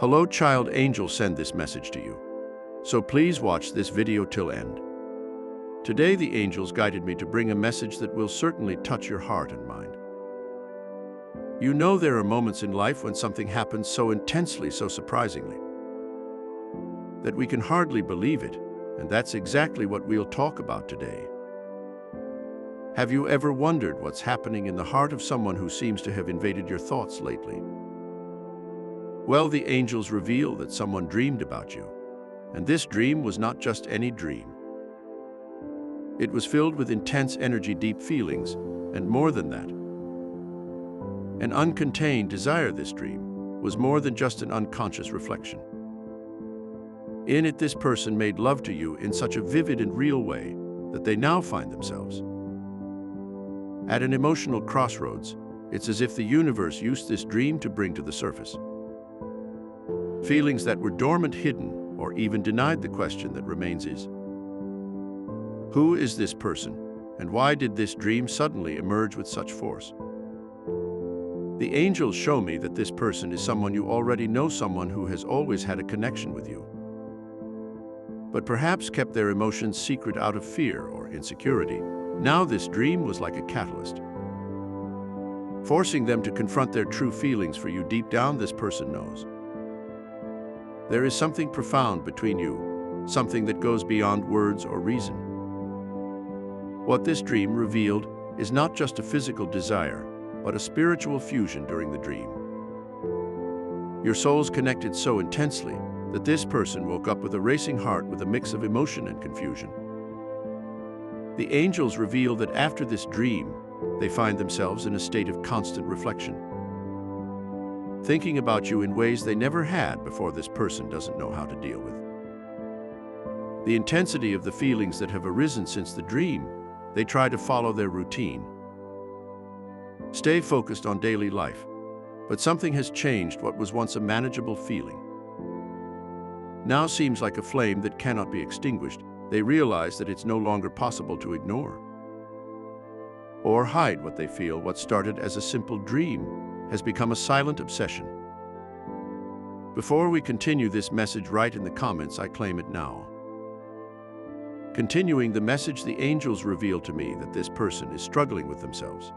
Hello, child angel send this message to you. So please watch this video till end. Today the angels guided me to bring a message that will certainly touch your heart and mind. You know there are moments in life when something happens so intensely, so surprisingly, that we can hardly believe it, and that's exactly what we'll talk about today. Have you ever wondered what's happening in the heart of someone who seems to have invaded your thoughts lately? Well, the angels reveal that someone dreamed about you, and this dream was not just any dream. It was filled with intense energy, deep feelings, and more than that, an uncontained desire. This dream was more than just an unconscious reflection. In it, this person made love to you in such a vivid and real way that they now find themselves at an emotional crossroads. It's as if the universe used this dream to bring to the surface feelings that were dormant, hidden, or even denied. The question that remains is, who is this person, and why did this dream suddenly emerge with such force? The angels show me that this person is someone you already know, someone who has always had a connection with you, but perhaps kept their emotions secret out of fear or insecurity. Now this dream was like a catalyst, forcing them to confront their true feelings for you. Deep down, this person knows there is something profound between you, something that goes beyond words or reason. What this dream revealed is not just a physical desire, but a spiritual fusion. During the dream, your souls connected so intensely that this person woke up with a racing heart, with a mix of emotion and confusion. The angels reveal that after this dream, they find themselves in a state of constant reflection, thinking about you in ways they never had before. This person doesn't know how to deal with the intensity of the feelings that have arisen since the dream. They try to follow their routine, stay focused on daily life, but something has changed. What was once a manageable feeling now seems like a flame that cannot be extinguished. They realize that it's no longer possible to ignore or hide what they feel. What started as a simple dream has become a silent obsession. Before we continue this message, write in the comments, "I claim it now." Continuing the message, the angels reveal to me that this person is struggling with themselves,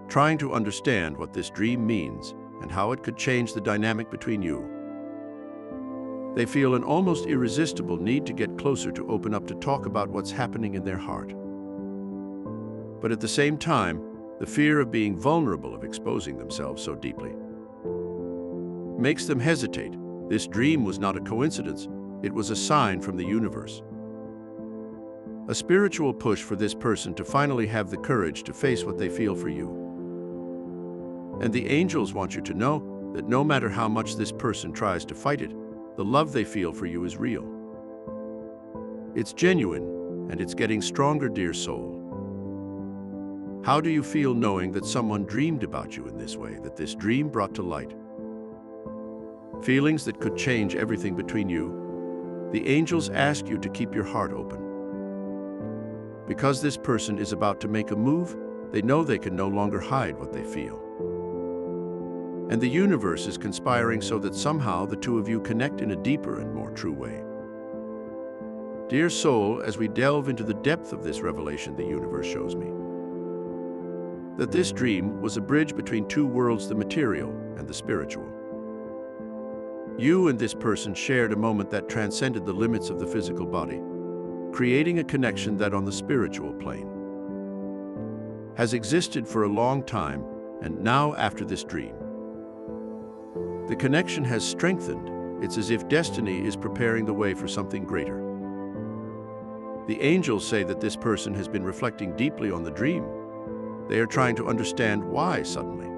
trying to understand what this dream means and how it could change the dynamic between you. They feel an almost irresistible need to get closer, to open up, to talk about what's happening in their heart. But at the same time, the fear of being vulnerable, of exposing themselves so deeply, makes them hesitate. This dream was not a coincidence. It was a sign from the universe, a spiritual push for this person to finally have the courage to face what they feel for you. And the angels want you to know that no matter how much this person tries to fight it, the love they feel for you is real. It's genuine, and it's getting stronger. Dear soul, how do you feel knowing that someone dreamed about you in this way, that this dream brought to light feelings that could change everything between you? The angels ask you to keep your heart open, because this person is about to make a move. They know they can no longer hide what they feel, and the universe is conspiring so that somehow the two of you connect in a deeper and more true way. Dear soul, as we delve into the depth of this revelation, the universe shows me that this dream was a bridge between two worlds, the material and the spiritual. You and this person shared a moment that transcended the limits of the physical body, creating a connection that on the spiritual plane has existed for a long time. And now, after this dream, the connection has strengthened. It's as if destiny is preparing the way for something greater. The angels say that this person has been reflecting deeply on the dream. They are trying to understand why suddenly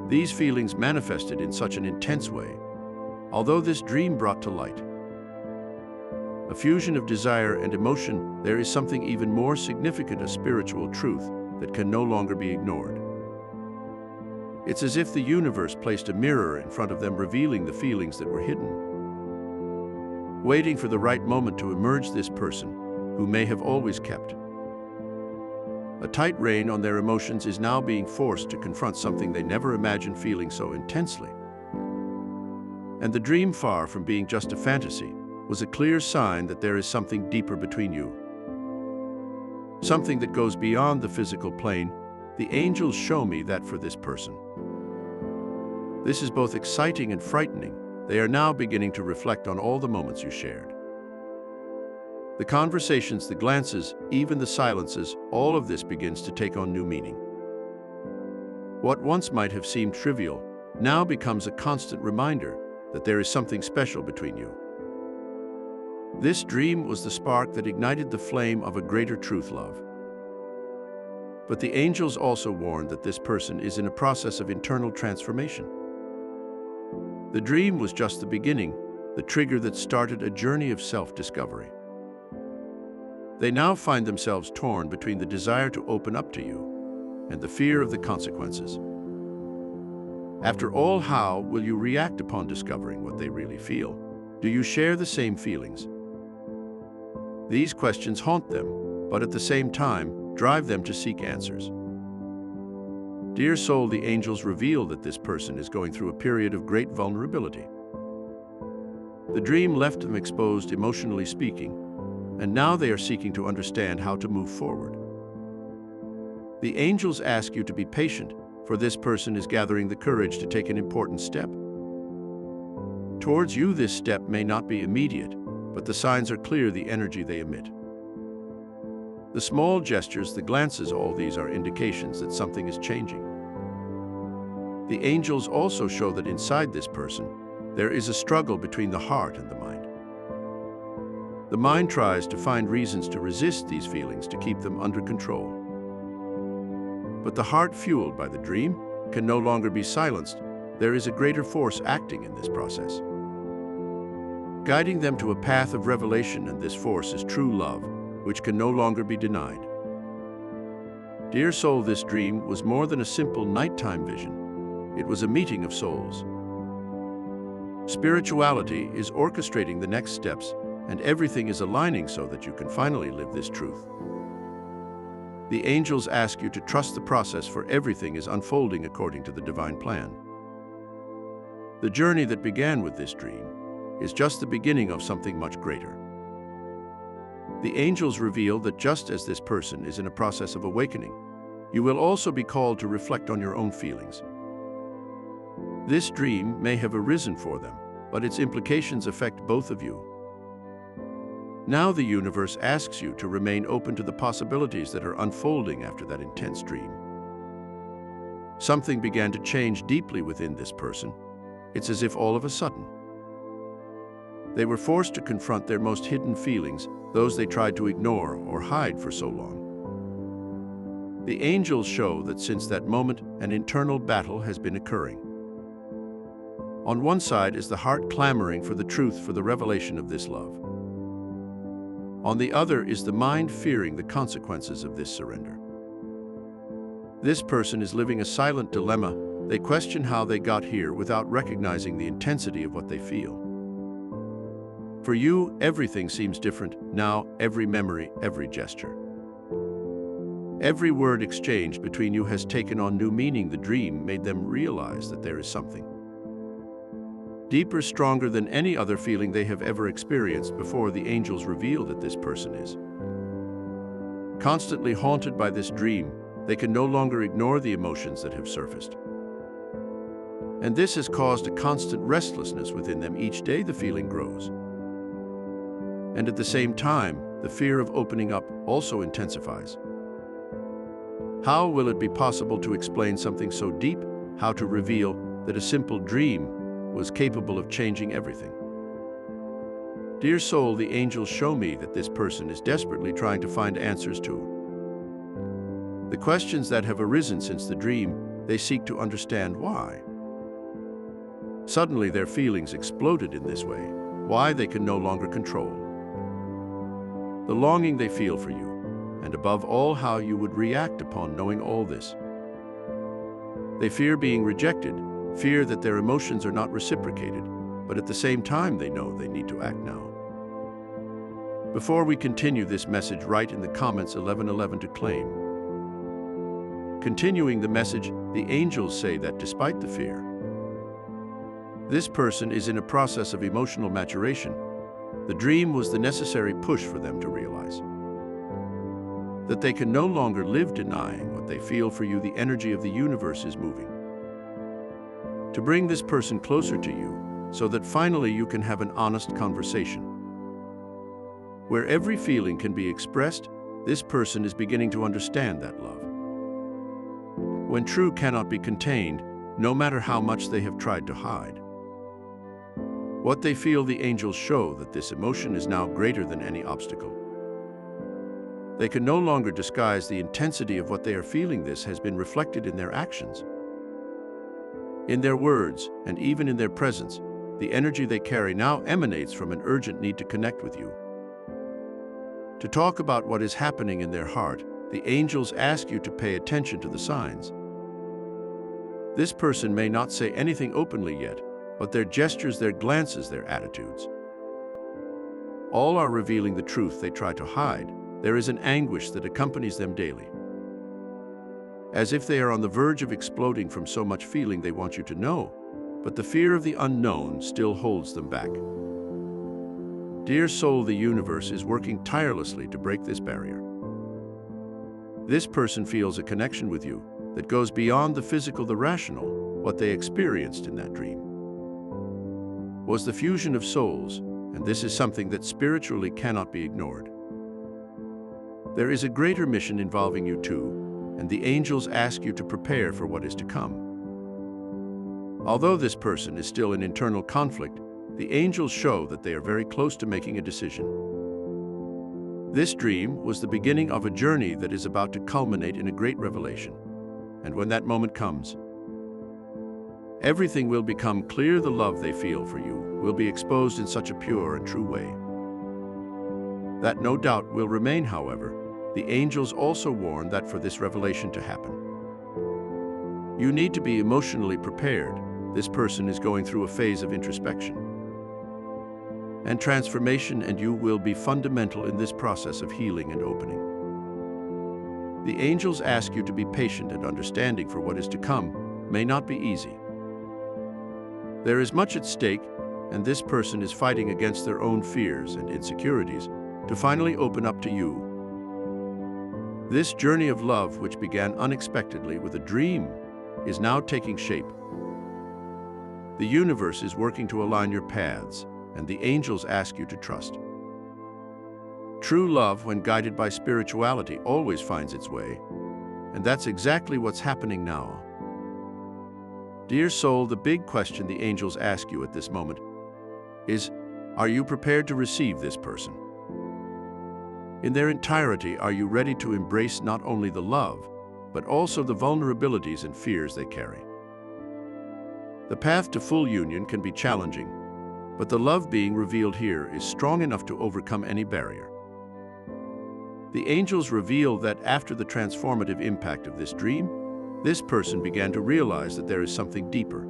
these feelings manifested in such an intense way. Although this dream brought to light a fusion of desire and emotion, there is something even more significant, a spiritual truth that can no longer be ignored. It's as if the universe placed a mirror in front of them, revealing the feelings that were hidden, waiting for the right moment to emerge. This person, who may have always kept a tight rein on their emotions, is now being forced to confront something they never imagined feeling so intensely. And the dream, far from being just a fantasy, was a clear sign that there is something deeper between you. Something that goes beyond the physical plane. The angels show me that for this person. This is both exciting and frightening. They are now beginning to reflect on all the moments you shared. The conversations, the glances, even the silences, all of this begins to take on new meaning. What once might have seemed trivial now becomes a constant reminder that there is something special between you. This dream was the spark that ignited the flame of a greater truth love. But the angels also warned that this person is in a process of internal transformation. The dream was just the beginning, the trigger that started a journey of self-discovery. They now find themselves torn between the desire to open up to you and the fear of the consequences. After all, how will you react upon discovering what they really feel? Do you share the same feelings? These questions haunt them, but at the same time, drive them to seek answers. Dear soul, the angels reveal that this person is going through a period of great vulnerability. The dream left them exposed, emotionally speaking, and now they are seeking to understand how to move forward. The angels ask you to be patient, for this person is gathering the courage to take an important step. Towards you, this step may not be immediate, but the signs are clear, the energy they emit. The small gestures, the glances, all these are indications that something is changing. The angels also show that inside this person, there is a struggle between the heart and the mind. The mind tries to find reasons to resist these feelings, to keep them under control. But the heart, fueled by the dream, can no longer be silenced. There is a greater force acting in this process, guiding them to a path of revelation, and this force is true love, which can no longer be denied. Dear soul, this dream was more than a simple nighttime vision. It was a meeting of souls. Spirituality is orchestrating the next steps, and everything is aligning so that you can finally live this truth. The angels ask you to trust the process, for everything is unfolding according to the divine plan. The journey that began with this dream is just the beginning of something much greater. The angels reveal that just as this person is in a process of awakening, you will also be called to reflect on your own feelings. This dream may have arisen for them, but its implications affect both of you. Now the universe asks you to remain open to the possibilities that are unfolding after that intense dream. Something began to change deeply within this person. It's as if all of a sudden, they were forced to confront their most hidden feelings, those they tried to ignore or hide for so long. The angels show that since that moment, an internal battle has been occurring. On one side is the heart clamoring for the truth, for the revelation of this love. On the other is the mind fearing the consequences of this surrender. This person is living a silent dilemma. They question how they got here without recognizing the intensity of what they feel. For you, everything seems different now, every memory, every gesture. Every word exchanged between you has taken on new meaning. The dream made them realize that there is something deeper, stronger than any other feeling they have ever experienced before. The angels reveal that this person is constantly haunted by this dream. They can no longer ignore the emotions that have surfaced. And this has caused a constant restlessness within them. Each day the feeling grows. And at the same time, the fear of opening up also intensifies. How will it be possible to explain something so deep? How to reveal that a simple dream was capable of changing everything? Dear soul, the angels show me that this person is desperately trying to find answers to the questions that have arisen since the dream. They seek to understand why. Suddenly their feelings exploded in this way, why they can no longer control. The longing they feel for you, and above all, how you would react upon knowing all this. They fear being rejected, fear that their emotions are not reciprocated, but at the same time they know they need to act now. Before we continue this message, write in the comments 1111 to claim. Continuing the message, the angels say that despite the fear, This person is in a process of emotional maturation. The dream was the necessary push for them to realize that they can no longer live denying what they feel for you. The energy of the universe is moving to bring this person closer to you so that finally you can have an honest conversation. Where every feeling can be expressed, this person is beginning to understand that love, when true, cannot be contained, no matter how much they have tried to hide what they feel. The angels show that this emotion is now greater than any obstacle. They can no longer disguise the intensity of what they are feeling. This has been reflected in their actions, in their words, and even in their presence. The energy they carry now emanates from an urgent need to connect with you, to talk about what is happening in their heart. The angels ask you to pay attention to the signs. This person may not say anything openly yet, but their gestures, their glances, their attitudes, all are revealing the truth they try to hide. There is an anguish that accompanies them daily, as if they are on the verge of exploding from so much feeling they want you to know, but the fear of the unknown still holds them back. Dear soul, the universe is working tirelessly to break this barrier. This person feels a connection with you that goes beyond the physical, the rational. What they experienced in that dream was the fusion of souls, and this is something that spiritually cannot be ignored. There is a greater mission involving you too, and the angels ask you to prepare for what is to come. Although this person is still in internal conflict, the angels show that they are very close to making a decision. This dream was the beginning of a journey that is about to culminate in a great revelation. And when that moment comes, everything will become clear. The love they feel for you will be exposed in such a pure and true way that no doubt will remain. However, the angels also warn that for this revelation to happen, you need to be emotionally prepared. This person is going through a phase of introspection and transformation, and you will be fundamental in this process of healing and opening. The angels ask you to be patient and understanding, for what is to come may not be easy. There is much at stake, and this person is fighting against their own fears and insecurities to finally open up to you. This journey of love, which began unexpectedly with a dream, is now taking shape. The universe is working to align your paths, and the angels ask you to trust. True love, when guided by spirituality, always finds its way, and that's exactly what's happening now. Dear soul, the big question the angels ask you at this moment is, are you prepared to receive this person in their entirety? Are you ready to embrace not only the love, but also the vulnerabilities and fears they carry? The path to full union can be challenging, but the love being revealed here is strong enough to overcome any barrier. The angels reveal that after the transformative impact of this dream, this person began to realize that there is something deeper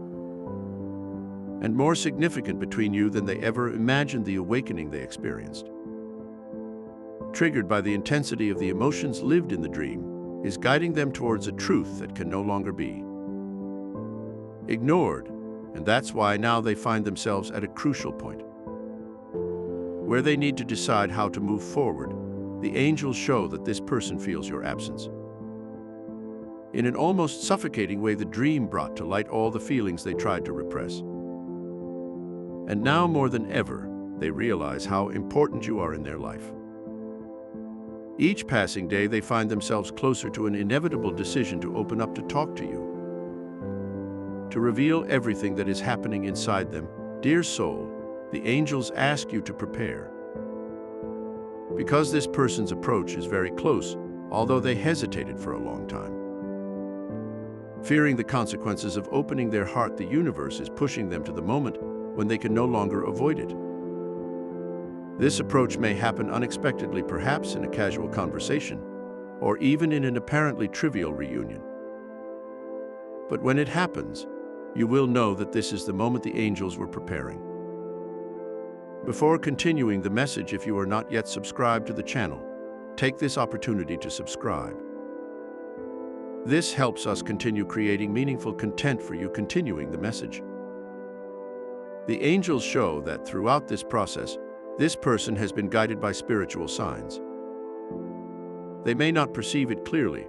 and more significant between you than they ever imagined. The awakening they experienced, triggered by the intensity of the emotions lived in the dream, is guiding them towards a truth that can no longer be ignored, and that's why now they find themselves at a crucial point where they need to decide how to move forward. The angels show that this person feels your absence. In an almost suffocating way, the dream brought to light all the feelings they tried to repress. And now more than ever, they realize how important you are in their life. Each passing day, they find themselves closer to an inevitable decision to open up, to talk to you, to reveal everything that is happening inside them. Dear soul, the angels ask you to prepare, because this person's approach is very close, although they hesitated for a long time. Fearing the consequences of opening their heart, the universe is pushing them to the moment when they can no longer avoid it. This approach may happen unexpectedly, perhaps in a casual conversation, or even in an apparently trivial reunion. But when it happens, you will know that this is the moment the angels were preparing. Before continuing the message, if you are not yet subscribed to the channel, take this opportunity to subscribe. This helps us continue creating meaningful content for you. Continuing the message, The angels show that throughout this process, this person has been guided by spiritual signs. They may not perceive it clearly,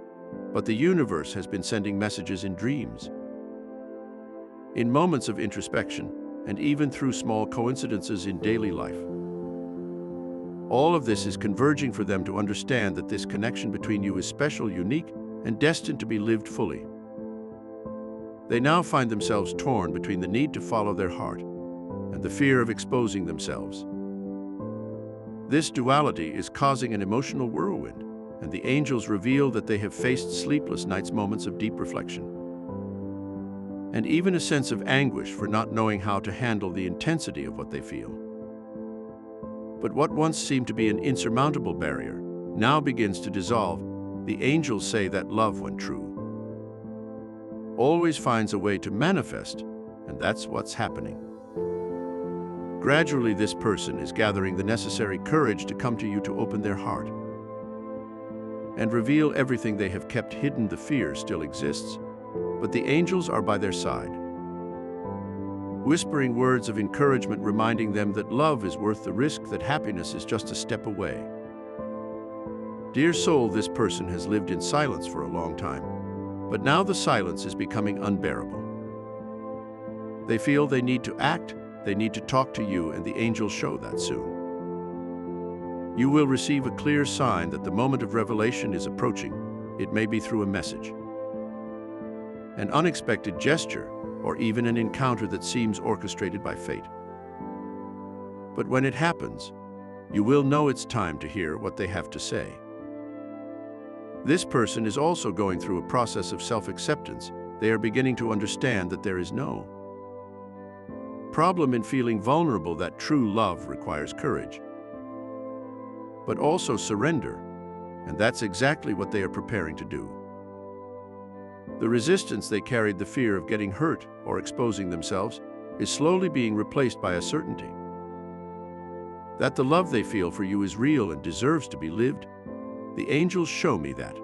but the universe has been sending messages in dreams, in moments of introspection, and even through small coincidences in daily life. All of this is converging for them to understand that this connection between you is special, unique, and destined to be lived fully. They now find themselves torn between the need to follow their heart and the fear of exposing themselves. This duality is causing an emotional whirlwind, and the angels reveal that they have faced sleepless nights, moments of deep reflection, and even a sense of anguish for not knowing how to handle the intensity of what they feel. But what once seemed to be an insurmountable barrier now begins to dissolve. The angels say that love, when true, always finds a way to manifest, and that's what's happening. Gradually, this person is gathering the necessary courage to come to you to open their heart and reveal everything they have kept hidden. The fear still exists, but the angels are by their side, whispering words of encouragement, reminding them that love is worth the risk, that happiness is just a step away. Dear soul, this person has lived in silence for a long time, but now the silence is becoming unbearable. They feel they need to act, they need to talk to you, and the angels show that soon. You will receive a clear sign that the moment of revelation is approaching. It may be through a message, an unexpected gesture, or even an encounter that seems orchestrated by fate. But when it happens, you will know it's time to hear what they have to say. This person is also going through a process of self-acceptance. They are beginning to understand that there is no problem in feeling vulnerable, that true love requires courage, but also surrender, and that's exactly what they are preparing to do. The resistance they carried, the fear of getting hurt or exposing themselves, is slowly being replaced by a certainty that the love they feel for you is real and deserves to be lived. The angels show me that.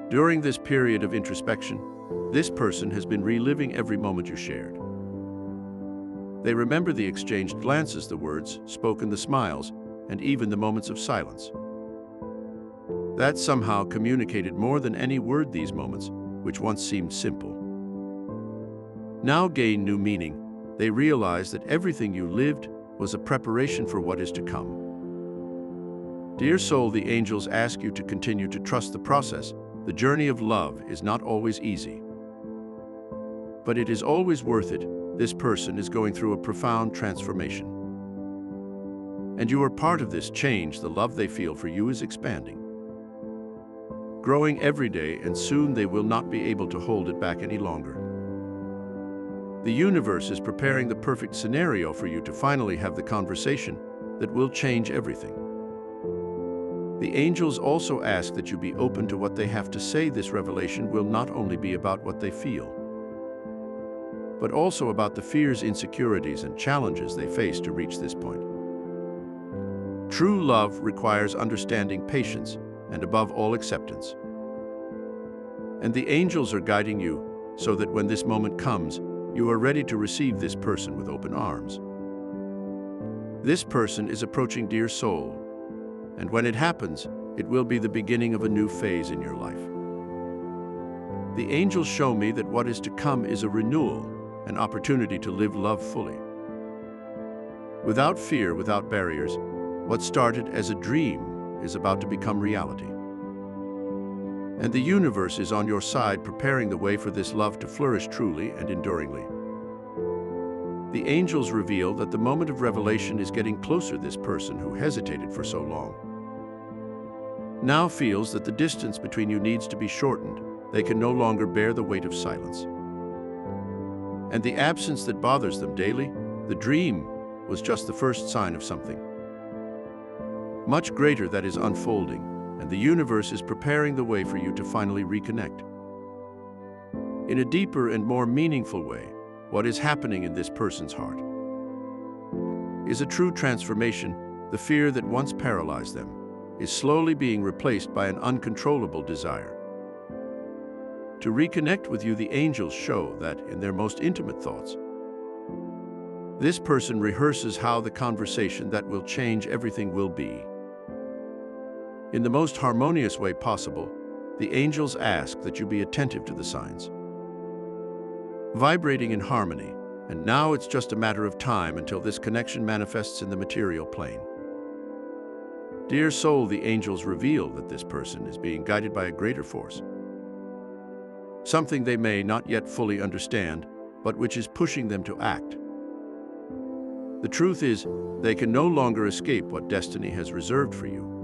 During this period of introspection, this person has been reliving every moment you shared. They remember the exchanged glances, the words spoken, the smiles, and even the moments of silence that somehow communicated more than any word. These moments, which once seemed simple, now gain new meaning. They realize that everything you lived was a preparation for what is to come. Dear soul, the angels ask you to continue to trust the process. The journey of love is not always easy, but it is always worth it. This person is going through a profound transformation, and you are part of this change. The love they feel for you is expanding, growing every day, and soon they will not be able to hold it back any longer. The universe is preparing the perfect scenario for you to finally have the conversation that will change everything. The angels also ask that you be open to what they have to say. This revelation will not only be about what they feel, but also about the fears, insecurities, and challenges they face to reach this point. True love requires understanding, patience, and above all, acceptance. And the angels are guiding you so that when this moment comes, you are ready to receive this person with open arms. This person is approaching, dear soul, and when it happens, it will be the beginning of a new phase in your life. The angels show me that what is to come is a renewal, an opportunity to live love fully, without fear, without barriers. What started as a dream is about to become reality. And the universe is on your side, preparing the way for this love to flourish truly and enduringly. The angels reveal that the moment of revelation is getting closer. This person who hesitated for so long now feels that the distance between you needs to be shortened. They can no longer bear the weight of silence and the absence that bothers them daily. The dream was just the first sign of something much greater that is unfolding, and the universe is preparing the way for you to finally reconnect in a deeper and more meaningful way. What is happening in this person's heart is a true transformation. The fear that once paralyzed them is slowly being replaced by an uncontrollable desire to reconnect with you. The angels show that in their most intimate thoughts, This person rehearses how the conversation that will change everything will be. In the most harmonious way possible, the angels ask that you be attentive to the signs, vibrating in harmony, and now it's just a matter of time until this connection manifests in the material plane. Dear soul, the angels reveal that this person is being guided by a greater force, something they may not yet fully understand, but which is pushing them to act. The truth is, they can no longer escape what destiny has reserved for you.